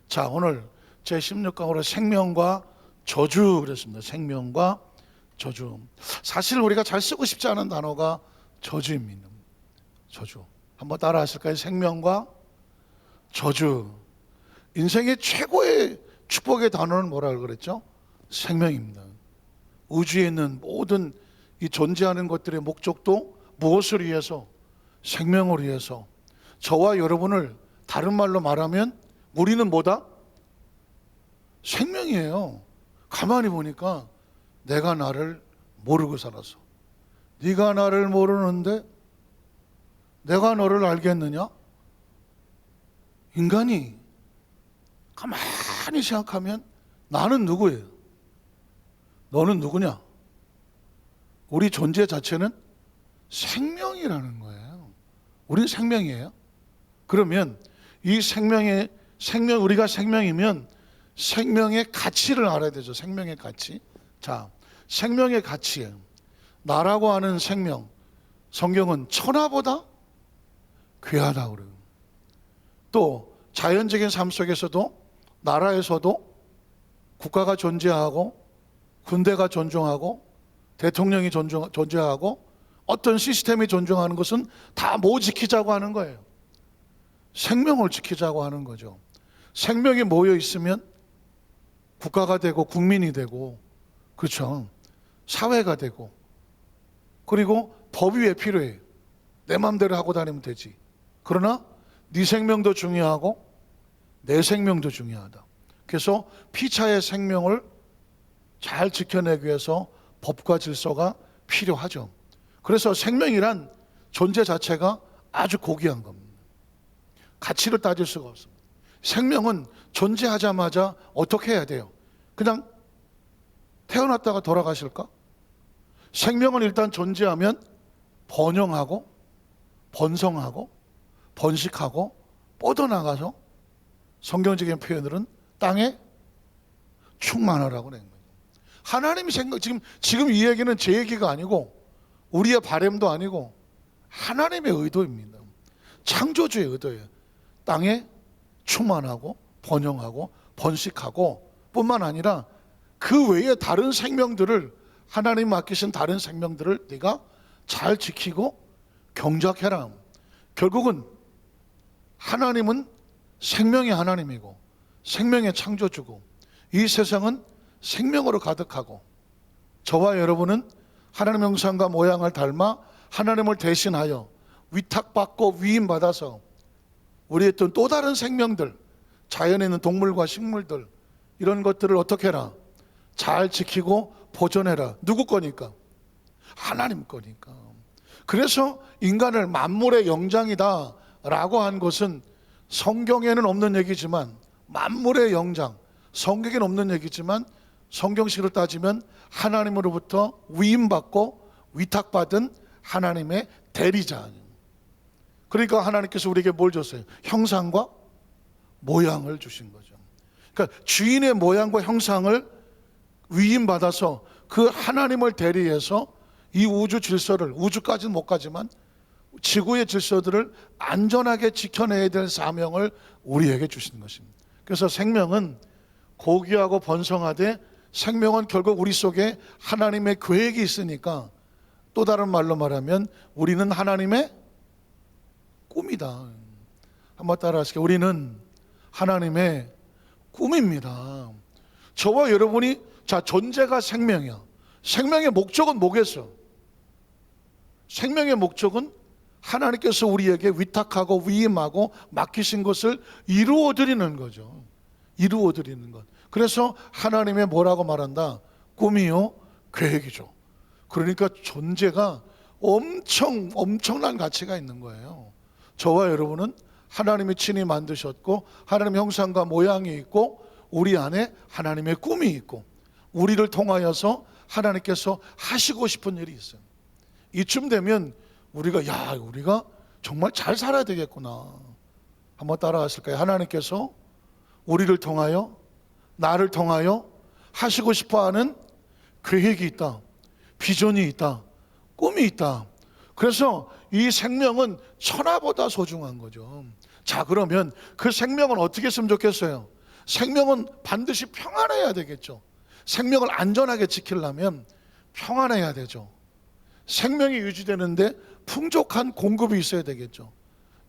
자, 오늘 제 16강으로 생명과 저주 그랬습니다. 생명과 저주. 사실 우리가 잘 쓰고 싶지 않은 단어가 저주입니다. 저주. 한번 따라 하실까요? 생명과 저주. 인생의 최고의 축복의 단어는 뭐라고 그랬죠? 생명입니다. 우주에 있는 모든 이 존재하는 것들의 목적도 무엇을 위해서? 생명을 위해서. 저와 여러분을 다른 말로 말하면 우리는 뭐다? 생명이에요. 가만히 보니까 내가 나를 모르고 살아서, 네가 나를 모르는데 내가 너를 알겠느냐? 인간이 가만히 생각하면 나는 누구예요? 너는 누구냐? 우리 존재 자체는 생명이라는 거예요. 우린 생명이에요. 그러면 이 우리가 생명이면 생명의 가치를 알아야 되죠. 생명의 가치. 자, 생명의 가치예요. 나라고 하는 생명, 성경은 천하보다 귀하다고 그래요. 또 자연적인 삶 속에서도, 나라에서도 국가가 존재하고, 군대가 존중하고, 대통령이 존재하고, 어떤 시스템이 존중하는 것은 다 뭐 지키자고 하는 거예요? 생명을 지키자고 하는 거죠. 생명이 모여 있으면 국가가 되고 국민이 되고, 그렇죠? 사회가 되고, 그리고 법이 왜 필요해? 내 마음대로 하고 다니면 되지. 그러나 네 생명도 중요하고 내 생명도 중요하다. 그래서 피차의 생명을 잘 지켜내기 위해서 법과 질서가 필요하죠. 그래서 생명이란 존재 자체가 아주 고귀한 겁니다. 가치를 따질 수가 없습니다. 생명은 존재하자마자 어떻게 해야 돼요? 그냥 태어났다가 돌아가실까? 생명은 일단 존재하면 번영하고 번성하고 번식하고 뻗어나가서, 성경적인 표현으로는 땅에 충만하라고 낸 거예요. 하나님이 지금 이 얘기는 제 얘기가 아니고 우리의 바람도 아니고 하나님의 의도입니다. 창조주의 의도예요. 땅에 충만하고 번영하고 번식하고 뿐만 아니라 그 외에 다른 생명들을, 하나님 맡기신 다른 생명들을 네가 잘 지키고 경작해라. 결국은 하나님은 생명의 하나님이고 생명의 창조주고, 이 세상은 생명으로 가득하고, 저와 여러분은 하나님 형상과 모양을 닮아 하나님을 대신하여 위탁받고 위임받아서 우리의 또 다른 생명들, 자연에 있는 동물과 식물들, 이런 것들을 어떻게 해라? 잘 지키고 보존해라. 누구 거니까? 하나님 거니까. 그래서 인간을 만물의 영장이다 라고 한 것은 성경에는 없는 얘기지만, 만물의 영장, 성경에는 없는 얘기지만 성경식으로 따지면 하나님으로부터 위임받고 위탁받은 하나님의 대리자. 그러니까 하나님께서 우리에게 뭘 줬어요? 형상과 모양을 주신 거죠. 그러니까 주인의 모양과 형상을 위임받아서 그 하나님을 대리해서 이 우주 질서를, 우주까지는 못 가지만 지구의 질서들을 안전하게 지켜내야 될 사명을 우리에게 주시는 것입니다. 그래서 생명은 고귀하고 번성하되, 생명은 결국 우리 속에 하나님의 계획이 있으니까, 또 다른 말로 말하면 우리는 하나님의 꿈이다. 한번 따라 하시죠. 우리는 하나님의 꿈입니다. 저와 여러분이, 자, 존재가 생명이야. 생명의 목적은 뭐겠어? 생명의 목적은 하나님께서 우리에게 위탁하고 위임하고 맡기신 것을 이루어드리는 거죠. 이루어드리는 것. 그래서 하나님의 뭐라고 말한다? 꿈이요, 계획이죠. 그러니까 존재가 엄청난 가치가 있는 거예요. 저와 여러분은 하나님이 친히 만드셨고, 하나님의 형상과 모양이 있고, 우리 안에 하나님의 꿈이 있고, 우리를 통하여서 하나님께서 하시고 싶은 일이 있어요. 이쯤 되면 우리가 정말 잘 살아야 되겠구나. 한번 따라 하실까요? 하나님께서 우리를 통하여, 나를 통하여 하시고 싶어하는 계획이 있다, 비전이 있다, 꿈이 있다. 그래서 이 생명은 천하보다 소중한 거죠. 자, 그러면 그 생명은 어떻게 했으면 좋겠어요? 생명은 반드시 평안해야 되겠죠. 생명을 안전하게 지키려면 평안해야 되죠. 생명이 유지되는데 풍족한 공급이 있어야 되겠죠.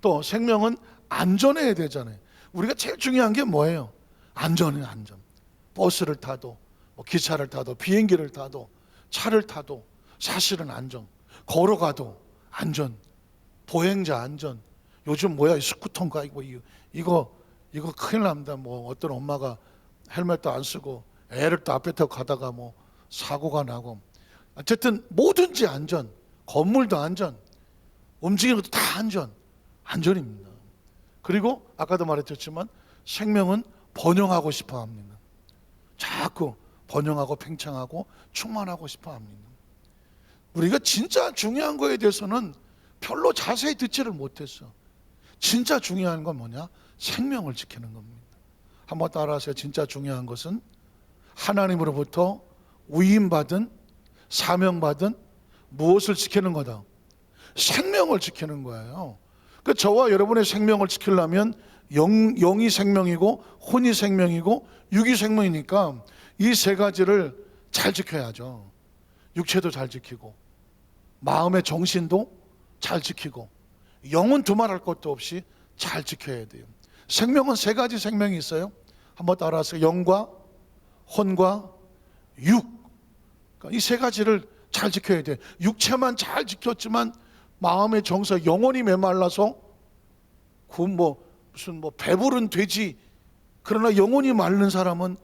또 생명은 안전해야 되잖아요. 우리가 제일 중요한 게 뭐예요? 안전이에요. 안전. 버스를 타도 기차를 타도 비행기를 타도 차를 타도 사실은 안전. 걸어가도 안전. 보행자 안전. 요즘 뭐야 스쿠터인가 이거 큰일 납니다. 어떤 엄마가 헬멧도 안 쓰고 애를 또 앞에 타고 가다가 사고가 나고, 어쨌든 뭐든지 안전. 건물도 안전. 움직이는 것도 다 안전입니다. 그리고 아까도 말했지만 생명은 번영하고 싶어 합니다. 자꾸 번영하고 팽창하고 충만하고 싶어 합니다. 우리가 진짜 중요한 거에 대해서는 별로 자세히 듣지를 못했어. 진짜 중요한 건 뭐냐? 생명을 지키는 겁니다. 한번 따라하세요. 진짜 중요한 것은 하나님으로부터 위임받은, 사명받은 무엇을 지키는 거다? 생명을 지키는 거예요. 그러니까 저와 여러분의 생명을 지키려면 영이 생명이고 혼이 생명이고 육이 생명이니까 이 세 가지를 잘 지켜야죠. 육체도 잘 지키고 마음의 정신도 잘 지키고 영은 두말할 것도 없이 잘 지켜야 돼요. 생명은 세 가지 생명이 있어요. 한번 따라하세요. 영과 혼과 육. 그러니까 이 세 가지를 잘 지켜야 돼요. 육체만 잘 지켰지만 마음의 정서, 영혼이 메말라서 무슨 배부른 돼지, 그러나 영혼이 마른 사람은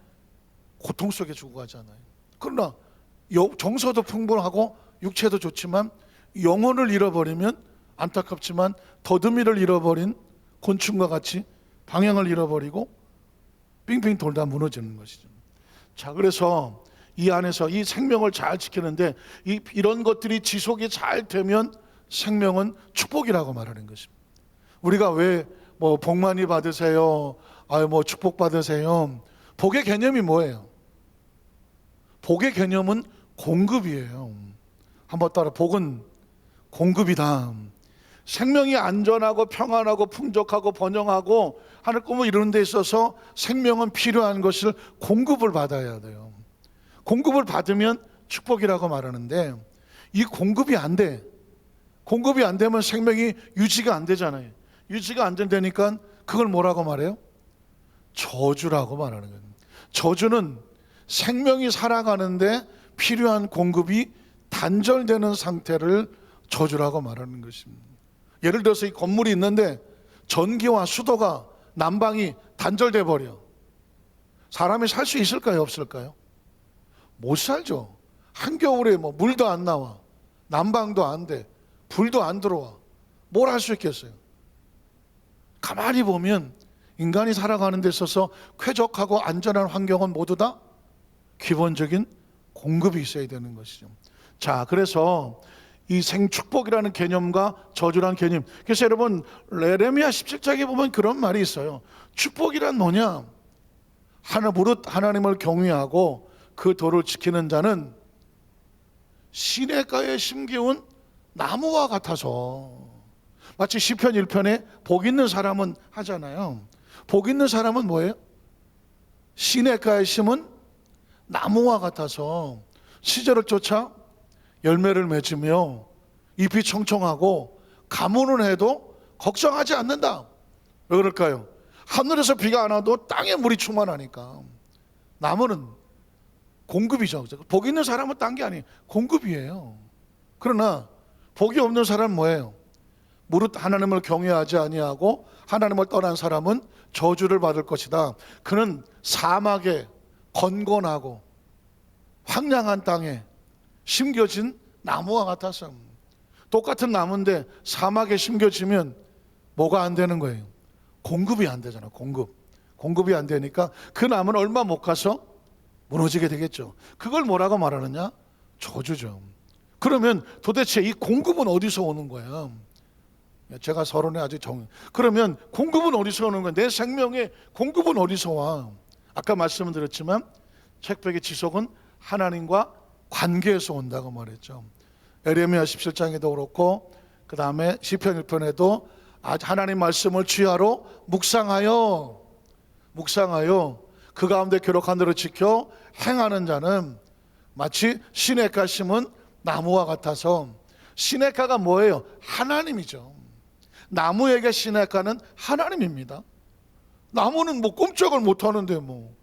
고통 속에 죽어가잖아요. 그러나 정서도 풍부하고 육체도 좋지만 영혼을 잃어버리면 안타깝지만 더듬이를 잃어버린 곤충과 같이 방향을 잃어버리고 빙빙 돌다 무너지는 것이죠. 자, 그래서 이 안에서 이 생명을 잘 지키는데 이런 것들이 지속이 잘 되면 생명은 축복이라고 말하는 것입니다. 우리가 왜 복 많이 받으세요, 축복 받으세요. 복의 개념이 뭐예요? 복의 개념은 공급이에요. 한번 따라, 복은 공급이다. 생명이 안전하고 평안하고 풍족하고 번영하고 하늘 꿈을 이루는 데 있어서 생명은 필요한 것을 공급을 받아야 돼요. 공급을 받으면 축복이라고 말하는데 이 공급이 안 돼. 공급이 안 되면 생명이 유지가 안 되잖아요. 유지가 안 된다니까 그걸 뭐라고 말해요? 저주라고 말하는 거예요. 저주는 생명이 살아가는데 필요한 공급이 단절되는 상태를 저주라고 말하는 것입니다. 예를 들어서 이 건물이 있는데 전기와 수도가 난방이 단절돼 버려. 사람이 살 수 있을까요? 없을까요? 못 살죠. 한겨울에 물도 안 나와, 난방도 안 돼, 불도 안 들어와. 뭘 할 수 있겠어요? 가만히 보면 인간이 살아가는 데 있어서 쾌적하고 안전한 환경은 모두 다 기본적인 공급이 있어야 되는 것이죠. 자, 그래서 이 생축복이라는 개념과 저주라는 개념. 그래서 여러분 예레미야 17장에 보면 그런 말이 있어요. 축복이란 뭐냐? 무릇 하나님을 경외하고 그 도를 지키는 자는 시냇가에 심기운 나무와 같아서. 마치 시편 1편에 복 있는 사람은 하잖아요. 복 있는 사람은 뭐예요? 시냇가에 심은 나무와 같아서 시절을 쫓아 열매를 맺으며 잎이 청청하고 가무는 해도 걱정하지 않는다. 왜 그럴까요? 하늘에서 비가 안 와도 땅에 물이 충만하니까. 나무는 공급이죠. 복 있는 사람은 딴 게 아니에요. 공급이에요. 그러나 복이 없는 사람은 뭐예요? 무릇 하나님을 경외하지 아니하고 하나님을 떠난 사람은 저주를 받을 것이다. 그는 사막에 건건하고 황량한 땅에 심겨진 나무와 같아서. 똑같은 나무인데 사막에 심겨지면 뭐가 안 되는 거예요? 공급이 안 되잖아. 공급이 안 되니까 그 나무는 얼마 못 가서 무너지게 되겠죠. 그걸 뭐라고 말하느냐? 저주죠. 그러면 도대체 이 공급은 어디서 오는 거야? 제가 서론에 아주 그러면 공급은 어디서 오는 거야? 내 생명의 공급은 어디서 와? 아까 말씀을 드렸지만 책벽의 지속은 하나님과 관계에서 온다고 말했죠. 예레미야 17장에도 그렇고 그 다음에 시편 1편에도 하나님 말씀을 주야로 묵상하여 그 가운데 기록한 대로 지켜 행하는 자는 마치 시냇가 심은 나무와 같아서. 시냇가가 뭐예요? 하나님이죠. 나무에게 시냇가는 하나님입니다. 나무는 뭐 꼼짝을 못하는데 뭐.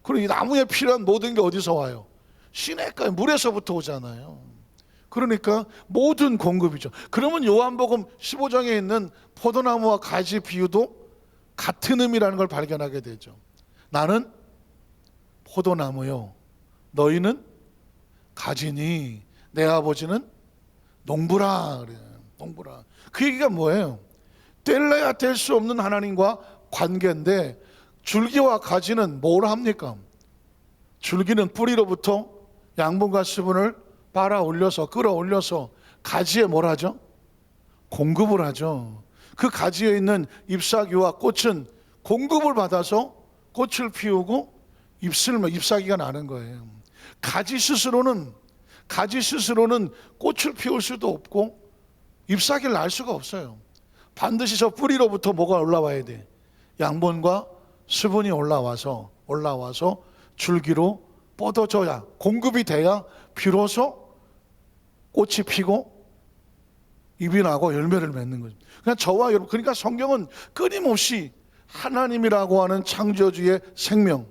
그럼 이 나무에 필요한 모든 게 어디서 와요? 시냇가에 물에서부터 오잖아요. 그러니까 모든 공급이죠. 그러면 요한복음 15장에 있는 포도나무와 가지 비유도 같은 의미라는 걸 발견하게 되죠. 나는 포도나무요, 너희는 가지니 내 아버지는 농부라 그래요. 농부라. 그 얘기가 뭐예요? 뗄래야 뗄 수 없는 하나님과 관계인데, 줄기와 가지는 뭘 합니까? 줄기는 뿌리로부터 양분과 수분을 빨아 올려서 끌어올려서 가지에 뭘 하죠? 공급을 하죠. 그 가지에 있는 잎사귀와 꽃은 공급을 받아서 꽃을 피우고 잎사귀가 나는 거예요. 가지 스스로는 꽃을 피울 수도 없고 잎사귀를 날 수가 없어요. 반드시 저 뿌리로부터 뭐가 올라와야 돼? 양분과 수분이 올라와서 줄기로 뻗어져야, 공급이 돼야 비로소 꽃이 피고 잎이 나고 열매를 맺는 거죠. 그러니까 저와 여러분, 그러니까 성경은 끊임없이 하나님이라고 하는 창조주의 생명,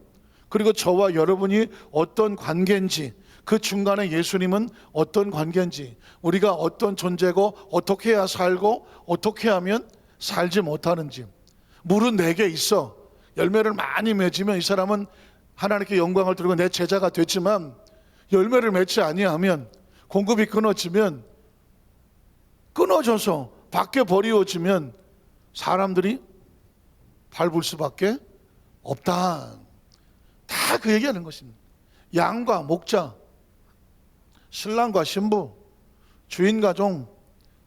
그리고 저와 여러분이 어떤 관계인지, 그 중간에 예수님은 어떤 관계인지, 우리가 어떤 존재고 어떻게 해야 살고 어떻게 하면 살지 못하는지. 물은 내게 있어. 열매를 많이 맺으면 이 사람은 하나님께 영광을 드리고 내 제자가 됐지만, 열매를 맺지 아니하면, 공급이 끊어져서 밖에 버리워지면 사람들이 밟을 수밖에 없다. 다 그 얘기하는 것입니다. 양과 목자, 신랑과 신부, 주인과 종,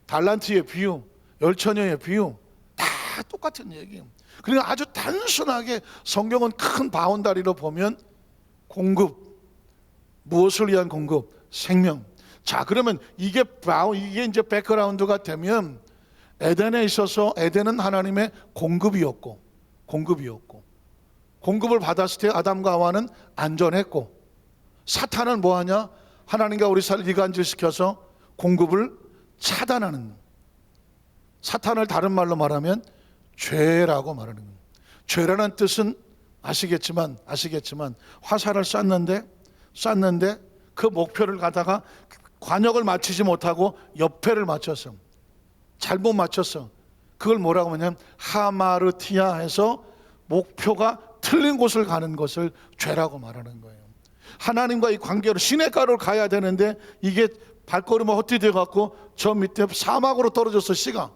달란트의 비유, 열처녀의 비유, 다 똑같은 얘기예요. 그러니까 아주 단순하게 성경은 큰 바운다리로 보면 공급, 무엇을 위한 공급? 생명. 자, 그러면 이게 이제 백그라운드가 되면, 에덴에 있어서 에덴은 하나님의 공급을 받았을 때 아담과 하와는 안전했고, 사탄은 뭐하냐? 하나님과 우리 사이를 이간질시켜서 공급을 차단하는, 사탄을 다른 말로 말하면 죄라고 말하는 겁니다. 죄라는 뜻은 아시겠지만 화살을 쐈는데 그 목표를 가다가 관역을 맞추지 못하고 옆에를 맞췄어. 잘못 맞췄어. 그걸 뭐라고 하냐면 하마르티아 해서 목표가 틀린 곳을 가는 것을 죄라고 말하는 거예요. 하나님과 이 관계로 시냇가를 가야 되는데 이게 발걸음을 헛디뎌 갖고 저 밑에 사막으로 떨어졌어, 씨가.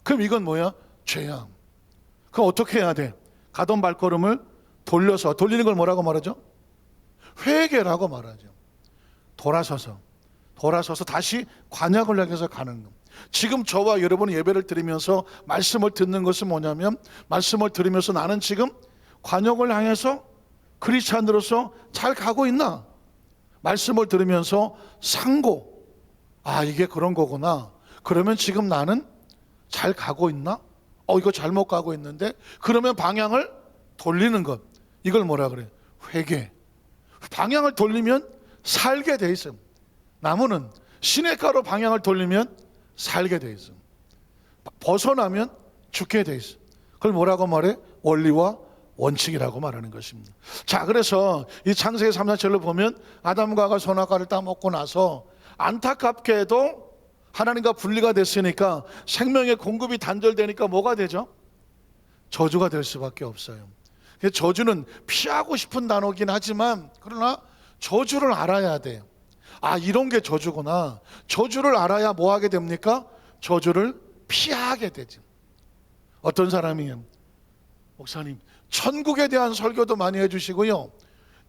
그럼 이건 뭐야? 죄야. 그럼 어떻게 해야 돼? 가던 발걸음을 돌리는 걸 뭐라고 말하죠? 회개라고 말하죠. 돌아서서 다시 관역을 향해서 가는 것. 지금 저와 여러분이 예배를 드리면서 말씀을 듣는 것은 뭐냐면, 말씀을 들으면서 나는 지금 관역을 향해서 크리스찬으로서 잘 가고 있나? 말씀을 들으면서 상고, 이게 그런 거구나. 그러면 지금 나는 잘 가고 있나? 이거 잘못 가고 있는데. 그러면 방향을 돌리는 것, 이걸 뭐라 그래? 회개. 방향을 돌리면 살게 돼 있어. 나무는 시냇가로 방향을 돌리면 살게 돼 있어. 벗어나면 죽게 돼 있어. 그걸 뭐라고 말해? 원리와 원칙이라고 말하는 것입니다. 자, 그래서 이 창세기 3장 7절을 보면 아담과 하와가 선악과를 따먹고 나서 안타깝게도 하나님과 분리가 됐으니까, 생명의 공급이 단절되니까 뭐가 되죠? 저주가 될 수밖에 없어요. 저주는 피하고 싶은 단어긴 하지만, 그러나 저주를 알아야 돼요. 이런 게 저주구나. 저주를 알아야 뭐 하게 됩니까? 저주를 피하게 되죠. 어떤 사람이, 목사님, 천국에 대한 설교도 많이 해주시고요,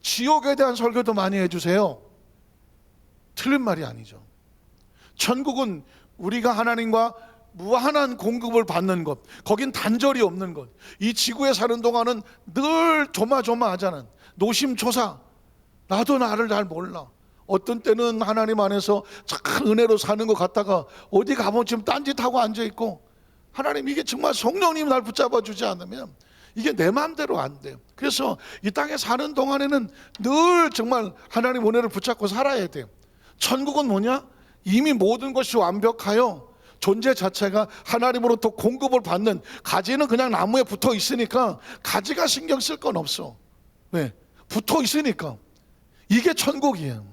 지옥에 대한 설교도 많이 해주세요. 틀린 말이 아니죠. 천국은 우리가 하나님과 무한한 공급을 받는 것, 거긴 단절이 없는 것. 이 지구에 사는 동안은 늘 조마조마하잖아. 노심초사. 나도 나를 잘 몰라. 어떤 때는 하나님 안에서 참 은혜로 사는 것 같다가 어디 가보면 지금 딴짓하고 앉아있고, 하나님, 이게 정말 성령님 날 붙잡아 주지 않으면 이게 내 마음대로 안 돼요. 그래서 이 땅에 사는 동안에는 늘 정말 하나님 은혜를 붙잡고 살아야 돼요. 천국은 뭐냐? 이미 모든 것이 완벽하여 존재 자체가 하나님으로부터 공급을 받는, 가지는 그냥 나무에 붙어 있으니까 가지가 신경 쓸 건 없어. 왜? 붙어 있으니까. 이게 천국이에요.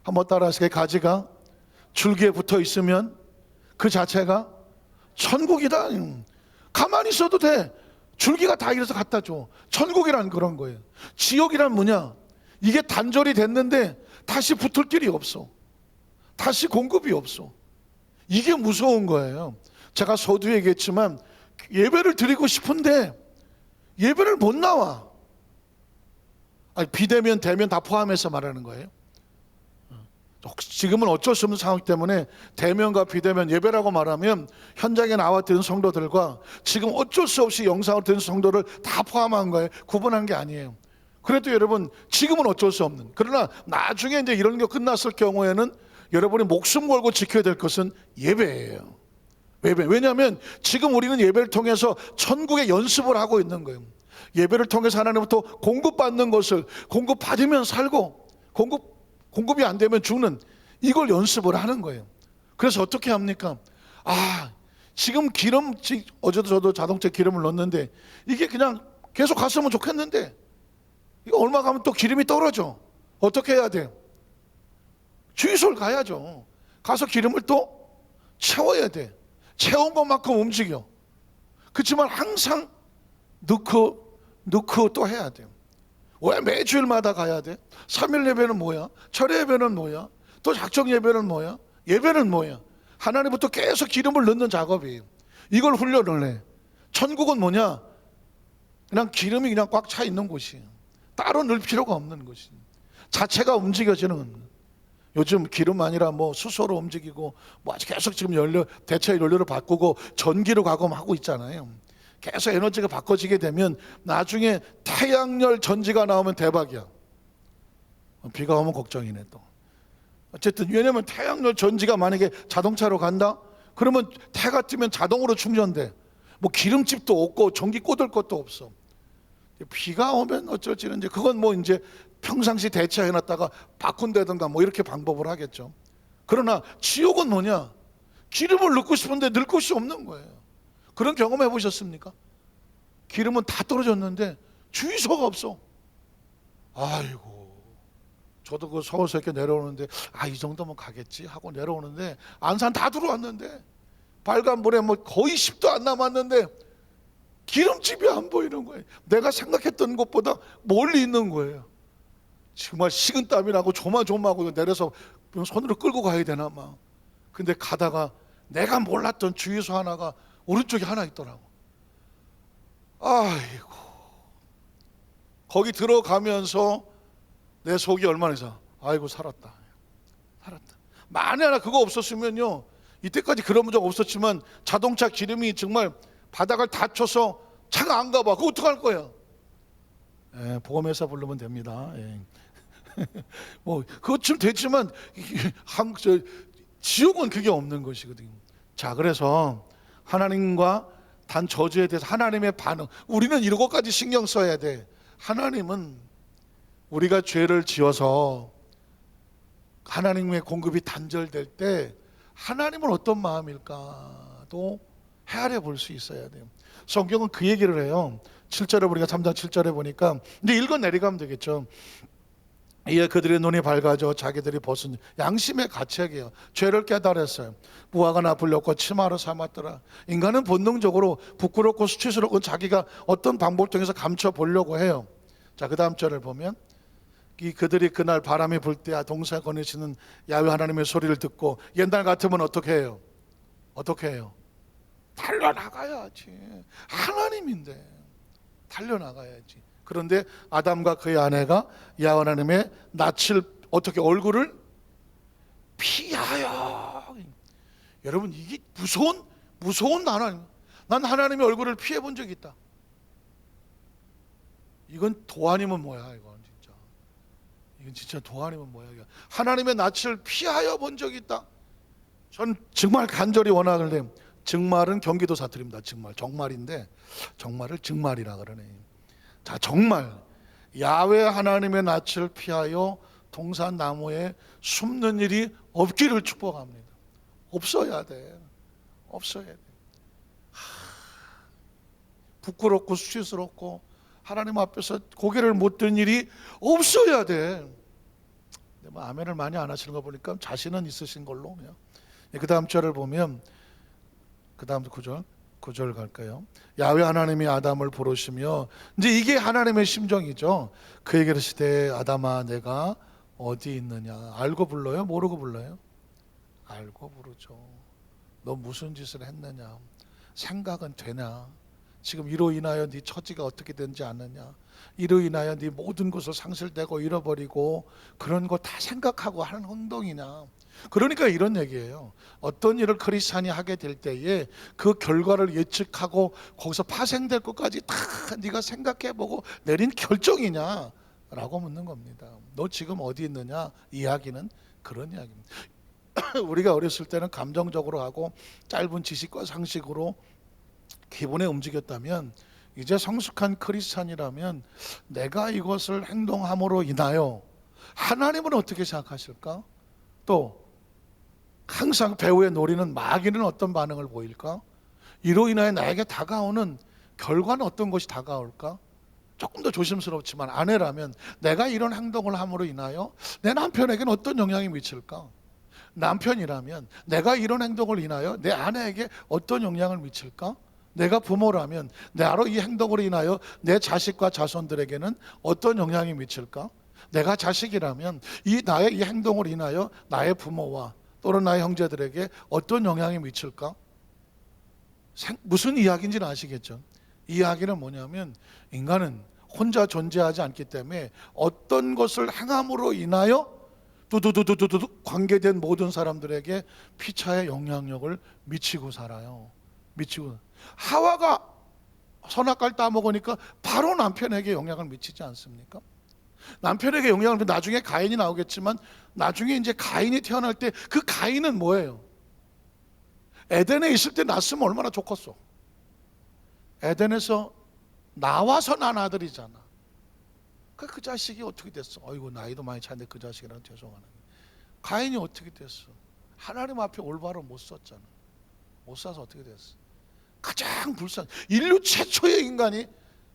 한번 따라하시게. 가지가 줄기에 붙어 있으면 그 자체가 천국이다. 가만히 있어도 돼. 줄기가 다 이래서 갖다 줘. 천국이란 그런 거예요. 지옥이란 뭐냐? 이게 단절이 됐는데 다시 붙을 길이 없어. 다시 공급이 없어. 이게 무서운 거예요. 제가 서두 얘기했지만 예배를 드리고 싶은데 예배를 못 나와. 아니, 비대면 대면 다 포함해서 말하는 거예요. 지금은 어쩔 수 없는 상황 때문에 대면과 비대면 예배라고 말하면 현장에 나와 드는 성도들과 지금 어쩔 수 없이 영상으로 드는 성도를 다 포함한 거예요. 구분한 게 아니에요. 그래도 여러분, 지금은 어쩔 수 없는, 그러나 나중에 이제 이런 게 끝났을 경우에는 여러분이 목숨 걸고 지켜야 될 것은 예배예요. 예배. 왜냐하면 지금 우리는 예배를 통해서 천국의 연습을 하고 있는 거예요. 예배를 통해서 하나님부터 공급받는 것을, 공급받으면 살고 공급이 안 되면 죽는, 이걸 연습을 하는 거예요. 그래서 어떻게 합니까? 지금 기름, 어제도 저도 자동차 기름을 넣었는데 이게 그냥 계속 갔으면 좋겠는데 이거 얼마 가면 또 기름이 떨어져. 어떻게 해야 돼요? 주유소를 가야죠. 가서 기름을 또 채워야 돼. 채운 것만큼 움직여. 그렇지만 항상 넣고 또 해야 돼요. 왜 매주일마다 가야 돼? 3일 예배는 뭐야? 철회 예배는 뭐야? 또 작정 예배는 뭐야? 예배는 뭐야? 하나님부터 계속 기름을 넣는 작업이에요. 이걸 훈련을 해. 천국은 뭐냐? 그냥 기름이 그냥 꽉 차 있는 곳이에요. 따로 넣을 필요가 없는 곳이에요. 자체가 움직여지는. 요즘 기름 아니라 뭐 수소로 움직이고 뭐 아주 계속 지금 대체 연료를 바꾸고 전기로 가고 하고 있잖아요. 계속 에너지가 바꿔지게 되면 나중에 태양열 전지가 나오면 대박이야. 비가 오면 걱정이네 또. 어쨌든 왜냐면 태양열 전지가 만약에 자동차로 간다? 그러면 태가 뜨면 자동으로 충전돼. 뭐 기름집도 없고 전기 꽂을 것도 없어. 비가 오면 어쩔지는 이제 그건 뭐 이제 평상시 대체해놨다가 바꾼다든가 뭐 이렇게 방법을 하겠죠. 그러나 지옥은 뭐냐? 기름을 넣고 싶은데 넣을 곳이 없는 거예요. 그런 경험 해보셨습니까? 기름은 다 떨어졌는데 주유소가 없어. 아이고, 저도 그 서울서 이렇게 내려오는데 이 정도면 가겠지 하고 내려오는데 안산 다 들어왔는데 빨간불에 뭐 거의 10도 안 남았는데 기름집이 안 보이는 거예요. 내가 생각했던 것보다 멀리 있는 거예요. 정말 식은땀이 나고 조마조마하고 내려서 손으로 끌고 가야 되나 막. 근데 가다가 내가 몰랐던 주유소 하나가 오른쪽에 하나 있더라고. 아이고, 거기 들어가면서 내 속이 얼마나 있어. 아이고, 살았다. 만에 하나 그거 없었으면요, 이때까지 그런 적 없었지만 자동차 기름이 정말 바닥을 닫혀서 차가 안 가봐. 그거 어떡할 거야? 보험회사 부르면 됩니다. 뭐 그것쯤 됐지만 지옥은 그게 없는 것이거든요. 자, 그래서 하나님과 단 저주에 대해서 하나님의 반응, 우리는 이런 것까지 신경 써야 돼. 하나님은 우리가 죄를 지어서 하나님의 공급이 단절될 때 하나님은 어떤 마음일까도 헤아려 볼 수 있어야 돼요. 성경은 그 얘기를 해요. 7절에 우리가 3장 7절에 보니까 이제 읽어 내려가면 되겠죠. 이에 그들의 눈이 밝아져 자기들이 벗은 양심의 가책이에요. 죄를 깨달았어요. 무화과 나풀 엮고 치마로 삼았더라. 인간은 본능적으로 부끄럽고 수치스럽고 자기가 어떤 방법을 통해서 감춰 보려고 해요. 자, 그 다음 절을 보면 그들이 그날 바람이 불 때 동산에 거니시는 야훼 하나님의 소리를 듣고, 옛날 같으면 어떻게 해요? 달려나가야지. 하나님인데 달려나가야지. 그런데 아담과 그의 아내가 야훼 하나님의 낯을 어떻게 얼굴을 피하여. 여러분, 이게 무서운 하나님. 난 하나님의 얼굴을 피해 본 적이 있다. 이건 도아니면 뭐야? 이건 진짜 도아니면 뭐야? 하나님의 낯을 피하여 본 적이 있다. 전 정말 간절히 원하는데 정말은 경기도 사투리입니다. 정말인데 정말을 정말이라 그러네. 자, 정말 야훼 하나님의 낯을 피하여 동산 나무에 숨는 일이 없기를 축복합니다. 없어야 돼. 없어야 돼. 부끄럽고 수치스럽고 하나님 앞에서 고개를 못 든 일이 없어야 돼. 뭐 아멘을 많이 안 하시는 거 보니까 자신은 있으신 걸로. 그 다음 절을 보면, 그 다음 구절 갈까요? 야훼 하나님이 아담을 부르시며, 이제 이게 하나님의 심정이죠. 그에게 이르시되 아담아 내가 어디 있느냐. 알고 불러요? 모르고 불러요? 알고 부르죠. 너 무슨 짓을 했느냐? 생각은 되냐? 지금 이로 인하여 네 처지가 어떻게 되는지 아느냐? 이로 인하여 네 모든 것을 상실되고 잃어버리고 그런 거 다 생각하고 하는 행동이냐? 그러니까 이런 얘기예요. 어떤 일을 크리스찬이 하게 될 때에 그 결과를 예측하고 거기서 파생될 것까지 다 네가 생각해보고 내린 결정이냐? 라고 묻는 겁니다. 너 지금 어디 있느냐? 이야기는 그런 이야기입니다. 우리가 어렸을 때는 감정적으로 하고 짧은 지식과 상식으로 기본에 움직였다면, 이제 성숙한 크리스찬이라면 내가 이것을 행동함으로 인하여 하나님은 어떻게 생각하실까? 또 항상 배후에 노리는 마귀는 어떤 반응을 보일까? 이로 인하여 나에게 다가오는 결과는 어떤 것이 다가올까? 조금 더 조심스럽지만 아내라면 내가 이런 행동을 함으로 인하여 내 남편에게는 어떤 영향이 미칠까? 남편이라면 내가 이런 행동을 인하여 내 아내에게 어떤 영향을 미칠까? 내가 부모라면 나로 이 행동으로 인하여 내 자식과 자손들에게는 어떤 영향이 미칠까? 내가 자식이라면 나의 이 행동으로 인하여 나의 부모와 또는 나의 형제들에게 어떤 영향이 미칠까? 무슨 이야기인지는 아시겠죠? 이 이야기는 뭐냐면 인간은 혼자 존재하지 않기 때문에 어떤 것을 행함으로 인하여 두두두두두두 관계된 모든 사람들에게 피차의 영향력을 미치고 살아요. 미치고. 하와가 선악과를 따먹으니까 바로 남편에게 영향을 미치지 않습니까? 남편에게 영향을 미치면 나중에 가인이 나오겠지만, 나중에 이제 가인이 태어날 때 그 가인은 뭐예요? 에덴에 있을 때 낳았으면 얼마나 좋겠어. 에덴에서 나와서 난 아들이잖아. 그 자식이 어떻게 됐어? 어이구 나이도 많이 차는데 그 자식이랑 죄송하네. 가인이 어떻게 됐어? 하나님 앞에 올바로 못 섰잖아. 못 서서 어떻게 됐어? 가장 인류 최초의 인간이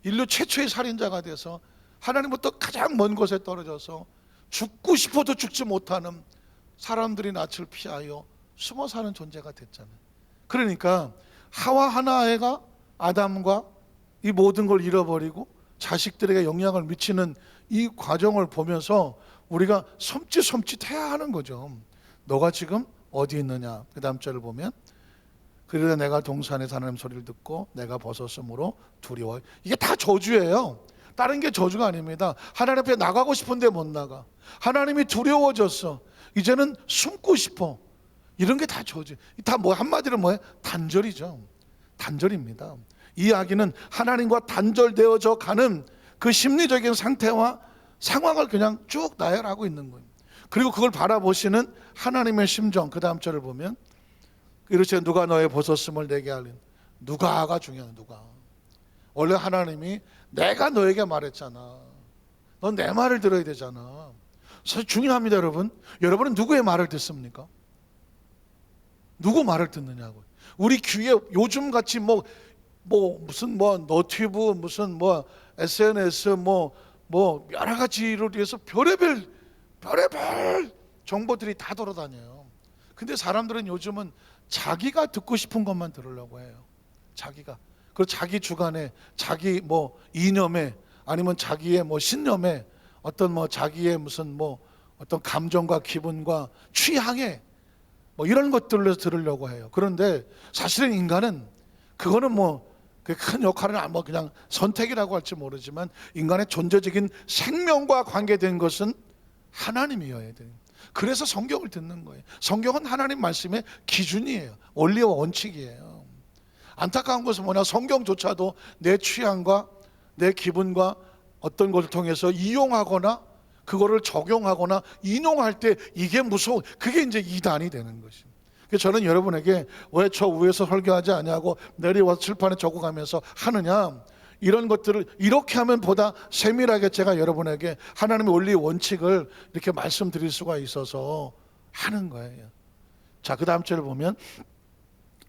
인류 최초의 살인자가 돼서 하나님부터 가장 먼 곳에 떨어져서 죽고 싶어도 죽지 못하는 사람들이 낯을 피하여 숨어 사는 존재가 됐잖아요. 그러니까 하와 하나가 아담과 이 모든 걸 잃어버리고 자식들에게 영향을 미치는 이 과정을 보면서 우리가 섬찟섬찟해야 하는 거죠. 너가 지금 어디 있느냐? 그 다음 절을 보면 그러다 내가 동산에서 하나님 소리를 듣고 내가 벗었으므로 두려워. 이게 다 저주예요. 다른 게 저주가 아닙니다. 하나님 앞에 나가고 싶은데 못 나가. 하나님이 두려워졌어. 이제는 숨고 싶어. 이런 게 다 저주. 다 뭐 한마디로 뭐예요? 단절이죠. 단절입니다. 이 이야기는 하나님과 단절되어져 가는 그 심리적인 상태와 상황을 그냥 쭉 나열하고 있는 거예요. 그리고 그걸 바라보시는 하나님의 심정. 그 다음 절을 보면 이르시되 누가 너의 벗었음을 내게 알린. 누가가 중요해요. 누가. 원래 하나님이 내가 너에게 말했잖아. 넌 내 말을 들어야 되잖아. 사실 중요합니다. 여러분은 누구의 말을 듣습니까? 누구 말을 듣느냐고. 우리 귀에 요즘같이 무슨 너튜브 무슨 SNS 여러 가지로 해서 별의별 정보들이 다 돌아다녀요. 근데 사람들은 요즘은 자기가 듣고 싶은 것만 들으려고 해요. 자기가. 그리고 자기 주관에, 자기 이념에, 아니면 자기의 신념에, 어떤 자기의 무슨 어떤 감정과 기분과 취향에 이런 것들로 들으려고 해요. 그런데 사실은 인간은 그거는 큰 역할은 그냥 선택이라고 할지 모르지만 인간의 존재적인 생명과 관계된 것은 하나님이어야 돼요. 그래서 성경을 듣는 거예요. 성경은 하나님 말씀의 기준이에요. 원리와 원칙이에요. 안타까운 것은 뭐냐? 성경조차도 내 취향과 내 기분과 어떤 것을 통해서 이용하거나 그거를 적용하거나 인용할 때 이게 무서워. 그게 이제 이단이 되는 것입니다. 저는 여러분에게 왜 저 위에서 설교하지 아니하고 내려와서 칠판에 적어가면서 하느냐, 이런 것들을 이렇게 하면 보다 세밀하게 제가 여러분에게 하나님의 원리 원칙을 이렇게 말씀드릴 수가 있어서 하는 거예요. 자, 그 다음 절을 보면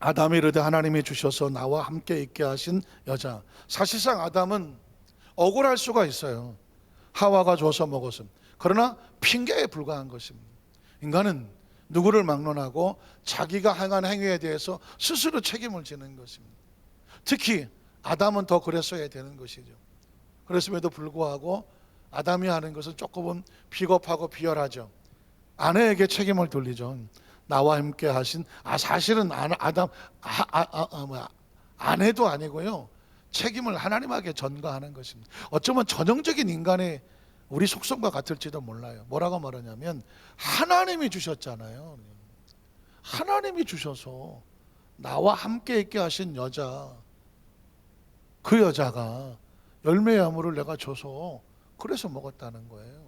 아담이 이르되 하나님이 주셔서 나와 함께 있게 하신 여자. 사실상 아담은 억울할 수가 있어요. 하와가 줘서 먹었음. 그러나 핑계에 불과한 것입니다. 인간은 누구를 막론하고 자기가 행한 행위에 대해서 스스로 책임을 지는 것입니다. 특히 아담은 더 그랬어야 되는 것이죠. 그랬음에도 불구하고 아담이 하는 것은 조금은 비겁하고 비열하죠. 아내에게 책임을 돌리죠. 나와 함께 하신, 사실은 아내도 아니고요, 책임을 하나님에게 전가하는 것입니다. 어쩌면 전형적인 인간의 우리 속성과 같을지도 몰라요. 뭐라고 말하냐면 하나님이 주셨잖아요. 하나님이 주셔서 나와 함께 있게 하신 여자, 그 여자가 열매의 나무를 내가 줘서 그래서 먹었다는 거예요.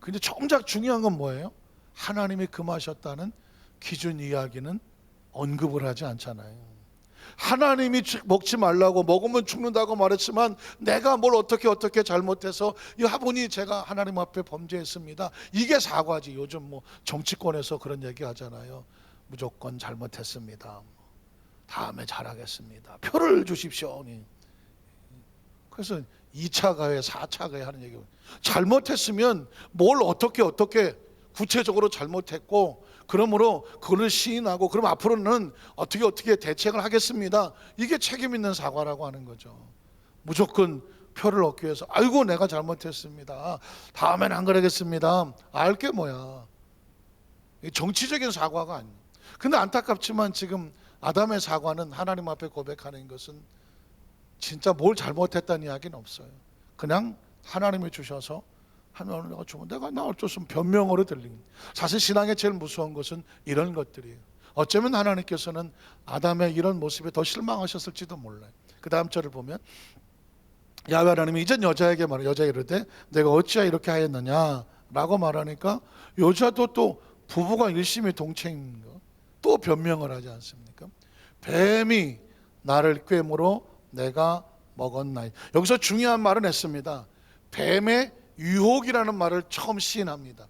근데 정작 중요한 건 뭐예요? 하나님이 금하셨다는 기준 이야기는 언급을 하지 않잖아요. 하나님이 먹지 말라고, 먹으면 죽는다고 말했지만 내가 뭘 어떻게 잘못해서 하보니 제가 하나님 앞에 범죄했습니다. 이게 사과지. 요즘 뭐 정치권에서 그런 얘기 하잖아요. 무조건 잘못했습니다. 다음에 잘하겠습니다. 표를 주십시오. 그래서 2차 가해, 4차 가해 하는 얘기예요. 잘못했으면 뭘 어떻게 구체적으로 잘못했고, 그러므로 그걸 시인하고, 그럼 앞으로는 어떻게 대책을 하겠습니다. 이게 책임 있는 사과라고 하는 거죠. 무조건 표를 얻기 위해서 아이고 내가 잘못했습니다. 다음엔 안 그러겠습니다. 알게 뭐야. 정치적인 사과가 아니에요. 근데 안타깝지만 지금 아담의 사과는 하나님 앞에 고백하는 것은 진짜 뭘 잘못했다는 이야기는 없어요. 그냥 하나님이 주셔서 하나님 내가 주면 내가 나 어쩔 수 없으면 변명으로 들립니다. 사실 신앙의 제일 무서운 것은 이런 것들이에요. 어쩌면 하나님께서는 아담의 이런 모습에 더 실망하셨을지도 몰라요. 그 다음 절을 보면 야훼 하나님이 이젠 여자에게 말해, 여자에 이르되 내가 어찌하여 이렇게 하였느냐 라고 말하니까 여자도 또 부부가 일심이 동체인 거 또 변명을 하지 않습니까? 뱀이 나를 꾀므로 내가 먹었나이. 여기서 중요한 말은 했습니다. 뱀의 유혹이라는 말을 처음 시인합니다.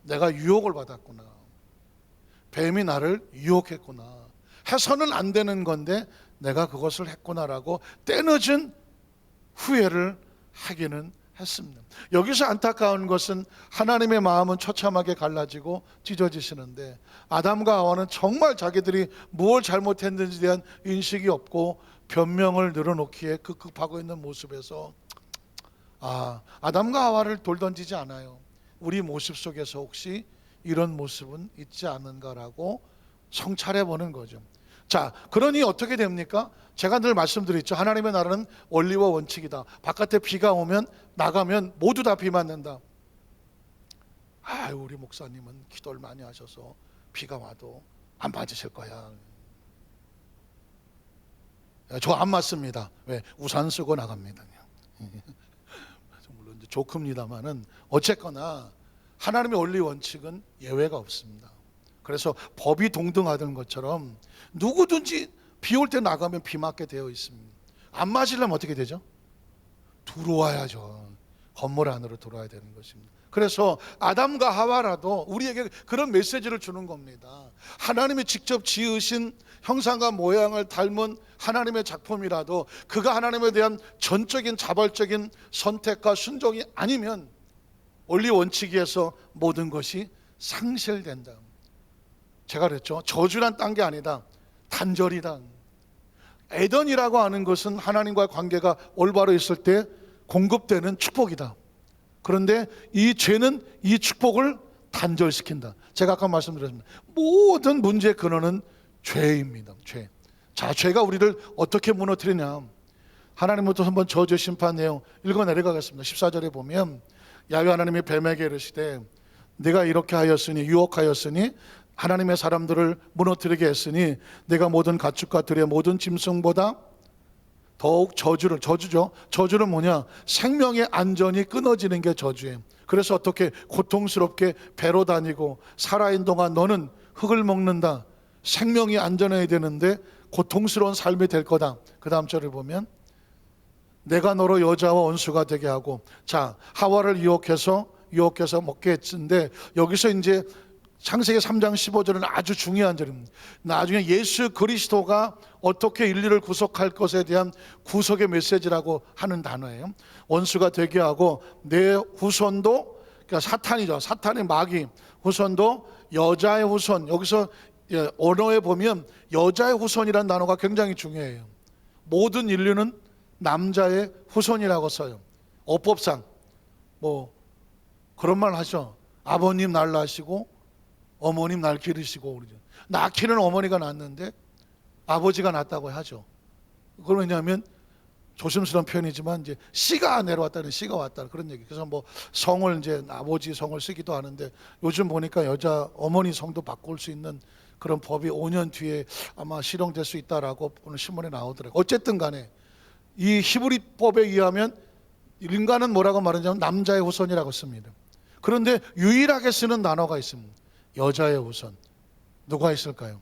내가 유혹을 받았구나. 뱀이 나를 유혹했구나. 해서는 안 되는 건데 내가 그것을 했구나라고 때늦은 후회를 하기는 했습니다. 여기서 안타까운 것은 하나님의 마음은 처참하게 갈라지고 찢어지시는데 아담과 하와는 정말 자기들이 무엇을 잘못했는지에 대한 인식이 없고 변명을 늘어놓기에 급급하고 있는 모습에서 아담과 하와를 돌던지지 않아요. 우리 모습 속에서 혹시 이런 모습은 있지 않은가라고 성찰해 보는 거죠. 자, 그러니 어떻게 됩니까? 제가 늘 말씀드렸죠. 하나님의 나라는 원리와 원칙이다. 바깥에 비가 오면 나가면 모두 다 비 맞는다. 우리 목사님은 기도를 많이 하셔서 비가 와도 안 맞으실 거야. 저 안 맞습니다. 왜? 우산 쓰고 나갑니다. 물론 조크입니다만은 어쨌거나 하나님의 원리 원칙은 예외가 없습니다. 그래서 법이 동등하던 것처럼 누구든지 비 올 때 나가면 비 맞게 되어 있습니다. 안 맞으려면 어떻게 되죠? 들어와야죠. 건물 안으로 들어와야 되는 것입니다. 그래서 아담과 하와라도 우리에게 그런 메시지를 주는 겁니다. 하나님이 직접 지으신 형상과 모양을 닮은 하나님의 작품이라도 그가 하나님에 대한 전적인 자발적인 선택과 순종이 아니면 원리 원칙에서 모든 것이 상실된다. 제가 그랬죠. 저주란 딴 게 아니다. 단절이다. 에덴이라고 하는 것은 하나님과의 관계가 올바로 있을 때 공급되는 축복이다. 그런데 이 죄는 이 축복을 단절시킨다. 제가 아까 말씀드렸습니다. 모든 문제의 근원은 죄입니다. 죄. 자, 죄가 우리를 어떻게 무너뜨리냐. 하나님부터 한번 저주 심판 내용 읽어 내려가겠습니다. 14절에 보면 야훼 하나님이 뱀에게 이르시되 내가 이렇게 하였으니 유혹하였으니 하나님의 사람들을 무너뜨리게 했으니 내가 모든 가축과 들의 모든 짐승보다 더욱 저주죠. 저주는 뭐냐? 생명의 안전이 끊어지는 게 저주예요. 그래서 어떻게 고통스럽게 배로 다니고 살아있는 동안 너는 흙을 먹는다. 생명이 안전해야 되는데 고통스러운 삶이 될 거다. 그 다음 절을 보면 내가 너로 여자와 원수가 되게 하고, 자, 하와를 유혹해서 먹게 했는데, 여기서 이제 창세기 3장 15절은 아주 중요한 절입니다. 나중에 예수 그리스도가 어떻게 인류를 구속할 것에 대한 구속의 메시지라고 하는 단어예요. 원수가 되게 하고 내 후손도, 그러니까 사탄이죠. 사탄의 마귀 후손도 여자의 후손. 여기서 언어에 보면 여자의 후손이라는 단어가 굉장히 중요해요. 모든 인류는 남자의 후손이라고 써요. 어법상 뭐 그런 말 하죠. 아버님 날 낳으시고 어머님 날 기르시고. 그러죠. 낳기는 어머니가 낳는데 아버지가 낳았다고 하죠. 그건 왜냐하면 조심스러운 표현이지만 이제 씨가 내려왔다는, 씨가 왔다 그런 얘기. 그래서 뭐 성을 이제 아버지 성을 쓰기도 하는데, 요즘 보니까 여자 어머니 성도 바꿀 수 있는 그런 법이 5년 뒤에 아마 실용될 수 있다라고 오늘 신문에 나오더라고요. 어쨌든 간에 이 히브리법에 의하면 인간은 뭐라고 말하냐면 남자의 후손이라고 씁니다. 그런데 유일하게 쓰는 단어가 있습니다. 여자의 후손. 누가 있을까요?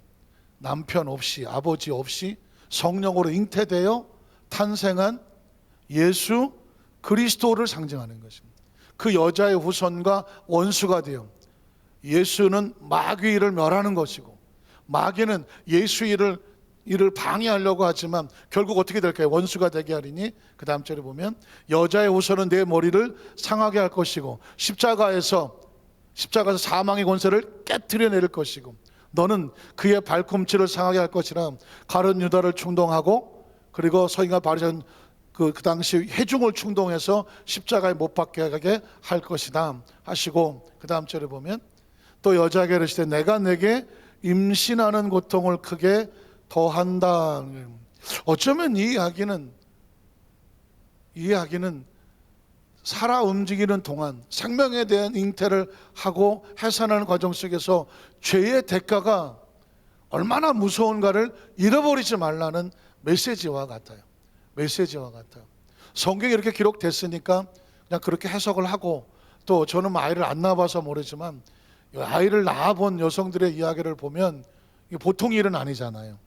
남편 없이, 아버지 없이 성령으로 잉태되어 탄생한 예수 그리스도를 상징하는 것입니다. 그 여자의 후손과 원수가 되어, 예수는 마귀 일을 멸하는 것이고 마귀는 예수 일을 방해하려고 하지만 결국 어떻게 될까요? 원수가 되게 하리니, 그 다음 절에 보면 여자의 후손은 내 머리를 상하게 할 것이고 십자가에서 사망의 권세를 깨트려 내릴 것이고 너는 그의 발꿈치를 상하게 할 것이라. 가룟 유다를 충동하고, 그리고 서기관 바리새인 그 당시 회중을 충동해서 십자가에 못 박게 하게 할 것이다 하시고, 그 다음 절에 보면 또 여자에게 이르시되 내가 내게 임신하는 고통을 크게 더한다. 어쩌면 이 이야기는 살아 움직이는 동안 생명에 대한 잉태를 하고 해산하는 과정 속에서 죄의 대가가 얼마나 무서운가를 잃어버리지 말라는 메시지와 같아요. 성경에 이렇게 기록됐으니까 그냥 그렇게 해석을 하고, 또 저는 아이를 안 낳아봐서 모르지만 아이를 낳아본 여성들의 이야기를 보면 이게 보통 일은 아니잖아요.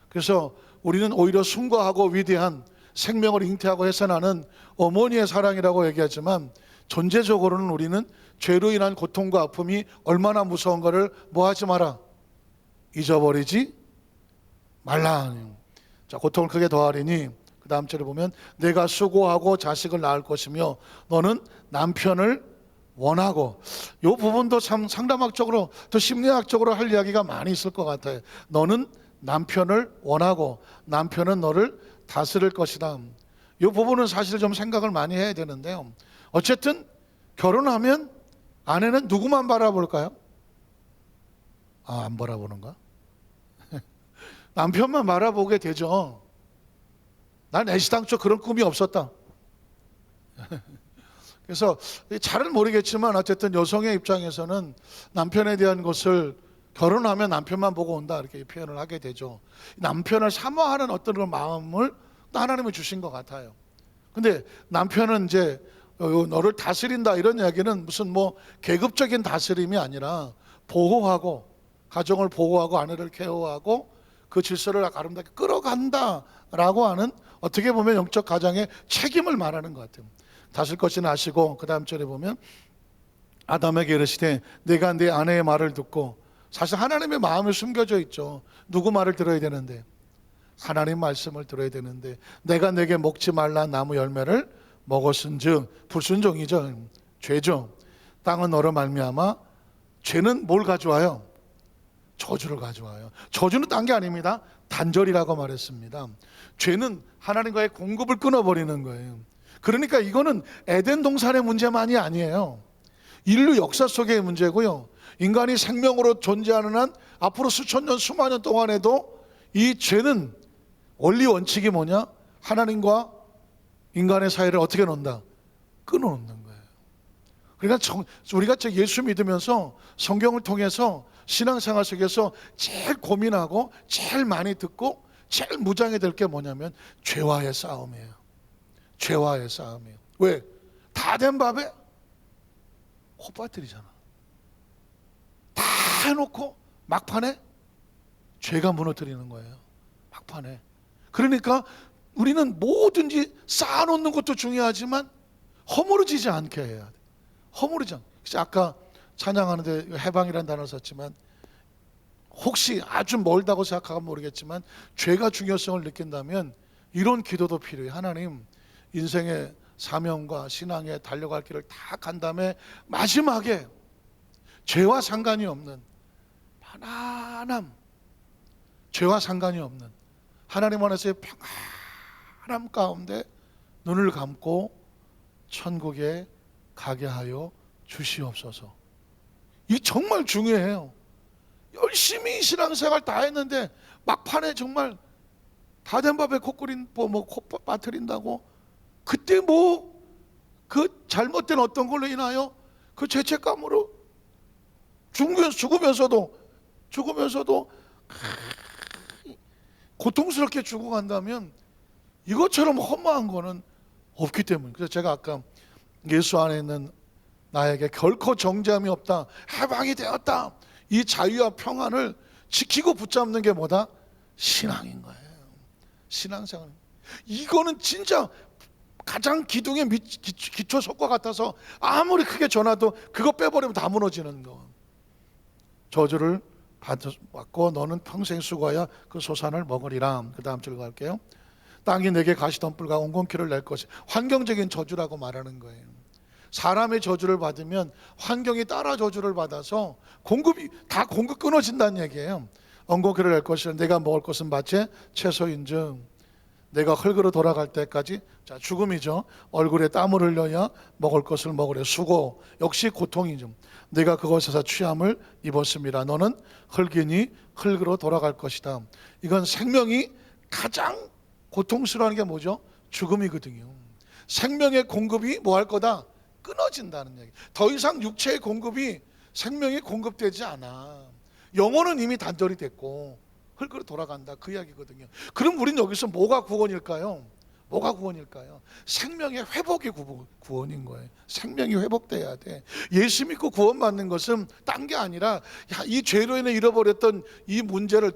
그래서 우리는 오히려 숭고하고 위대한 생명을 잉태하고 해산하는 어머니의 사랑이라고 얘기하지만, 존재적으로는 우리는 죄로 인한 고통과 아픔이 얼마나 무서운가를 뭐하지 마라, 잊어버리지 말라. 자, 고통을 크게 더하리니, 그 다음 절에 보면 내가 수고하고 자식을 낳을 것이며 너는 남편을 원하고. 이 부분도 참 상담학적으로 또 심리학적으로 할 이야기가 많이 있을 것 같아요. 너는 남편을 원하고 남편은 너를 다스릴 것이다. 이 부분은 사실 좀 생각을 많이 해야 되는데요. 어쨌든 결혼하면 아내는 누구만 바라볼까요? 안 바라보는가? 남편만 바라보게 되죠. 난 애시당초 그런 꿈이 없었다. 그래서 잘은 모르겠지만 어쨌든 여성의 입장에서는 남편에 대한 것을 결혼하면 남편만 보고 온다, 이렇게 표현을 하게 되죠. 남편을 사모하는 어떤 그런 마음을 또 하나님이 주신 것 같아요. 근데 남편은 이제 너를 다스린다 이런 이야기는 무슨 뭐 계급적인 다스림이 아니라 보호하고, 가정을 보호하고 아내를 케어하고 그 질서를 아름답게 끌어간다라고 하는, 어떻게 보면 영적 가장의 책임을 말하는 것 같아요. 다스릴 것이나 하시고, 그 다음 절에 보면 아담에게 이르시되 내가 내 아내의 말을 듣고. 사실 하나님의 마음이 숨겨져 있죠. 누구 말을 들어야 되는데? 하나님 말씀을 들어야 되는데 내가 내게 먹지 말라 나무 열매를 먹었은즉, 불순종이죠. 죄죠. 땅은 너로 말미암아, 죄는 뭘 가져와요? 저주를 가져와요. 저주는 딴 게 아닙니다. 단절이라고 말했습니다. 죄는 하나님과의 공급을 끊어버리는 거예요. 그러니까 이거는 에덴 동산의 문제만이 아니에요. 인류 역사 속의 문제고요. 인간이 생명으로 존재하는 한 앞으로 수천 년, 수만 년 동안에도 이 죄는 원리 원칙이 뭐냐? 하나님과 인간의 사이를 어떻게 놓는다? 끊어놓는 거예요. 그러니까 우리가 예수 믿으면서 성경을 통해서 신앙생활 속에서 제일 고민하고 제일 많이 듣고 제일 무장이 될 게 뭐냐면 죄와의 싸움이에요. 죄와의 싸움이에요. 왜? 다 된 밥에 헛빠뜨리잖아. 다 해놓고 막판에 죄가 무너뜨리는 거예요. 막판에. 그러니까 우리는 뭐든지 쌓아놓는 것도 중요하지만 허물어지지 않게 해야 돼. 허물어지지 않게. 그래서 아까 찬양하는데 해방이라는 단어를 썼지만 혹시 아주 멀다고 생각하면 모르겠지만 죄가 중요성을 느낀다면 이런 기도도 필요해. 하나님, 인생의 사명과 신앙에 달려갈 길을 다 간 다음에 마지막에 죄와 상관이 없는 편안함, 죄와 상관이 없는 하나님 안에서의 평안함 가운데 눈을 감고 천국에 가게 하여 주시옵소서. 이 정말 중요해요. 열심히 신앙생활 다 했는데 막판에 정말 다 된 밥에 코 빠뜨린다고 그때 그 잘못된 어떤 걸로 인하여 그 죄책감으로 죽으면서도 고통스럽게 죽어간다면 이것처럼 허무한 거는 없기 때문에. 그래서 제가 아까 예수 안에 있는 나에게 결코 정죄함이 없다, 해방이 되었다, 이 자유와 평안을 지키고 붙잡는 게 뭐다? 신앙인 거예요. 신앙생활. 이거는 진짜 가장 기둥의 기초 석과 같아서 아무리 크게 전화도 그거 빼버리면 다 무너지는 거. 저주를 받고 너는 평생 수고하여 그 소산을 먹으리라. 그 다음 줄 갈게요. 땅이 내게 가시덤불과 온건키를 낼 것이. 환경적인 저주라고 말하는 거예요. 사람의 저주를 받으면 환경이 따라 저주를 받아서 공급 끊어진다는 얘기예요. 온건키를 낼 것이라. 내가 먹을 것은 마치 채소인즉 내가 흙으로 돌아갈 때까지, 자, 죽음이죠. 얼굴에 땀을 흘려야 먹을 것을 먹으래. 수고 역시 고통이죠. 내가 그것에서 취함을 입었습니다. 너는 흙이니 흙으로 돌아갈 것이다. 이건 생명이 가장 고통스러워하는 게 뭐죠? 죽음이거든요. 생명의 공급이 뭐 할 거다? 끊어진다는 얘기. 더 이상 육체의 공급이 생명이 공급되지 않아. 영혼은 이미 단절이 됐고 흙으로 돌아간다, 그 이야기거든요. 그럼 우리는 여기서 뭐가 구원일까요? 뭐가 구원일까요? 생명의 회복이 구원인 거예요. 생명이 회복돼야 돼. 예수 믿고 구원받는 것은 딴 게 아니라 이 죄로 인해 잃어버렸던 이 문제를,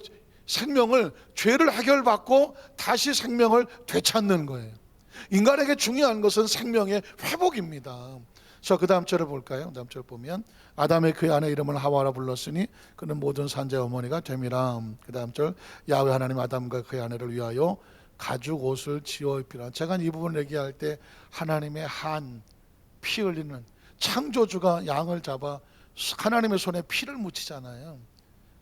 생명을, 죄를 해결받고 다시 생명을 되찾는 거예요. 인간에게 중요한 것은 생명의 회복입니다. 그 다음 절을 볼까요? 다음 절 보면 아담의 그 아내 이름을 하와라 불렀으니 그는 모든 산자의 어머니가 됨이라. 그 다음 절 야훼 하나님 아담과 그의 아내를 위하여 가죽 옷을 지어 입히라. 제가 이 부분을 얘기할 때 하나님의 피 흘리는, 창조주가 양을 잡아 하나님의 손에 피를 묻히잖아요.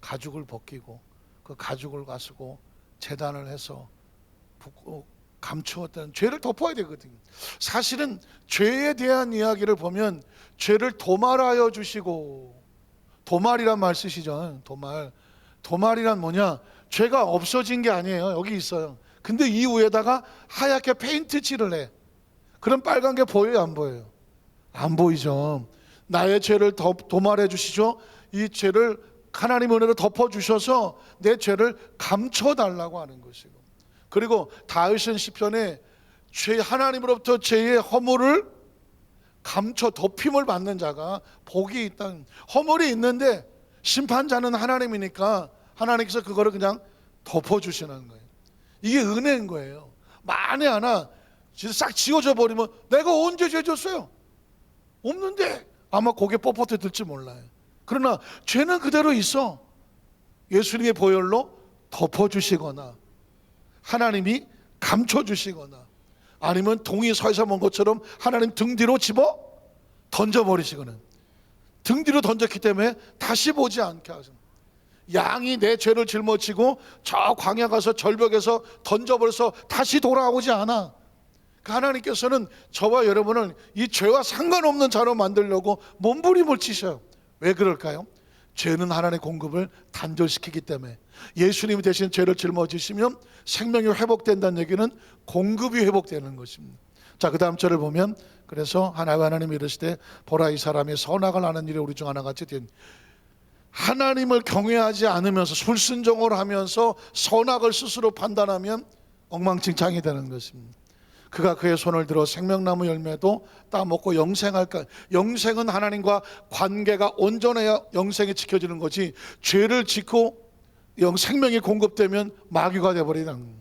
가죽을 벗기고 그 가죽을 가지고 제단을 해서 붓고 감추었다는, 죄를 덮어야 되거든요. 사실은 죄에 대한 이야기를 보면 죄를 도말하여 주시고, 도말이란 말 쓰시죠. 도말이란 뭐냐? 죄가 없어진 게 아니에요. 여기 있어요. 근데 이 위에다가 하얗게 페인트 칠을 해. 그럼 빨간 게 보여요, 안 보여요? 안 보이죠. 나의 죄를 도말해 주시죠. 이 죄를 하나님 은혜로 덮어 주셔서 내 죄를 감춰 달라고 하는 것이고, 그리고 다윗은 시편에 하나님으로부터 죄의 허물을 감춰 덮임을 받는 자가 복이 있다. 허물이 있는데 심판자는 하나님이니까 하나님께서 그거를 그냥 덮어주시는 거예요. 이게 은혜인 거예요. 만에 하나 싹 지워져 버리면 내가 언제 죄 졌어요? 없는데 아마 고개 뻣뻣해 들지 몰라요. 그러나 죄는 그대로 있어. 예수님의 보혈로 덮어주시거나 하나님이 감춰주시거나 아니면 동이 서에서 먼 것처럼 하나님 등 뒤로 집어 던져버리시거나, 등 뒤로 던졌기 때문에 다시 보지 않게 하십니다. 양이 내 죄를 짊어지고 저 광야 가서 절벽에서 던져버려서 다시 돌아오지 않아. 하나님께서는 저와 여러분을 이 죄와 상관없는 자로 만들려고 몸부림을 치셔요. 왜 그럴까요? 죄는 하나님의 공급을 단절시키기 때문에. 예수님이 대신 죄를 짊어지시면 생명이 회복된다는 얘기는 공급이 회복되는 것입니다. 자, 그 다음 절을 보면, 그래서 하나님이 이르시되 보라 이 사람이 선악을 하는 일에 우리 중 하나같이 된, 하나님을 경외하지 않으면서 불순종을 하면서 선악을 스스로 판단하면 엉망진창이 되는 것입니다. 그가 그의 손을 들어 생명나무 열매도 따먹고 영생할까. 영생은 하나님과 관계가 온전해야 영생이 지켜지는 거지, 죄를 짓고 생명이 공급되면 마귀가 되어버리는,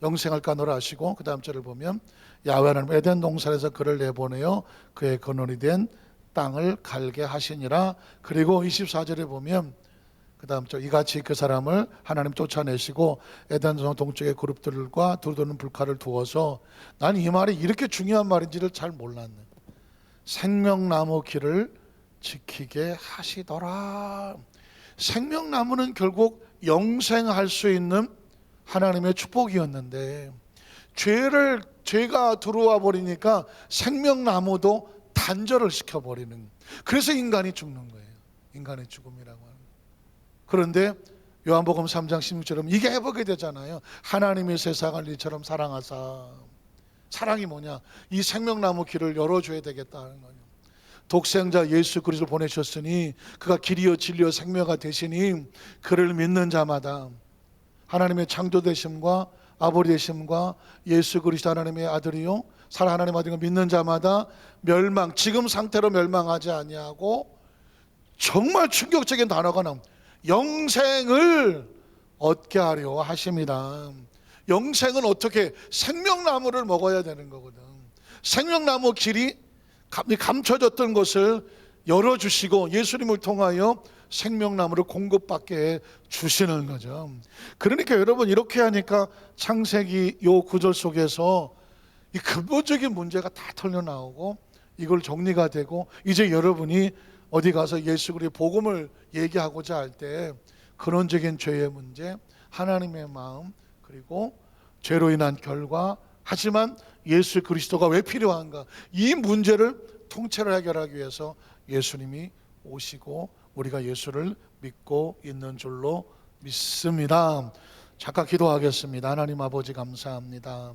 영생할까노라 하시고, 그 다음 절을 보면 야훼 하나님 에덴 동산에서 그를 내보내어 그의 근원이 된 땅을 갈게 하시니라. 그리고 24절에 보면 그 다음 절, 이같이 그 사람을 하나님 쫓아내시고 에덴 동산 동쪽의 그룹들과 두루도는 불칼을 두어서, 난 이 말이 이렇게 중요한 말인지를 잘 몰랐네. 생명나무 길을 지키게 하시더라. 생명나무는 결국 영생할 수 있는 하나님의 축복이었는데, 죄가 들어와 버리니까 생명나무도 단절을 시켜버리는, 그래서 인간이 죽는 거예요. 인간의 죽음이라고 하는. 그런데 요한복음 3장 16절은 이게 회복이 되잖아요. 하나님이 세상을 이처럼 사랑하사. 사랑이 뭐냐? 이 생명나무 길을 열어줘야 되겠다는 거예요. 독생자 예수 그리스도를 보내셨으니 그가 길이요 진리요 생명가 되시니 그를 믿는 자마다 하나님의 창조되심과 아버지 되심과 예수 그리스도 하나님의 아들이요 살아 하나님의 아들을 믿는 자마다 멸망, 지금 상태로 멸망하지 아니하고, 정말 충격적인 단어가 나옵니다. 영생을 얻게 하려 하십니다. 영생은 어떻게? 생명나무를 먹어야 되는 거거든. 생명나무 길이 감춰졌던 것을 열어주시고 예수님을 통하여 생명나무를 공급받게 주시는 거죠. 그러니까 여러분, 이렇게 하니까 창세기 요 구절 속에서 이 근본적인 문제가 다 털려나오고 이걸 정리가 되고, 이제 여러분이 어디 가서 예수 그리스도의 복음을 얘기하고자 할 때 근원적인 죄의 문제, 하나님의 마음, 그리고 죄로 인한 결과, 하지만 예수 그리스도가 왜 필요한가, 이 문제를 통째로 해결하기 위해서 예수님이 오시고 우리가 예수를 믿고 있는 줄로 믿습니다. 잠깐 기도하겠습니다. 하나님 아버지 감사합니다.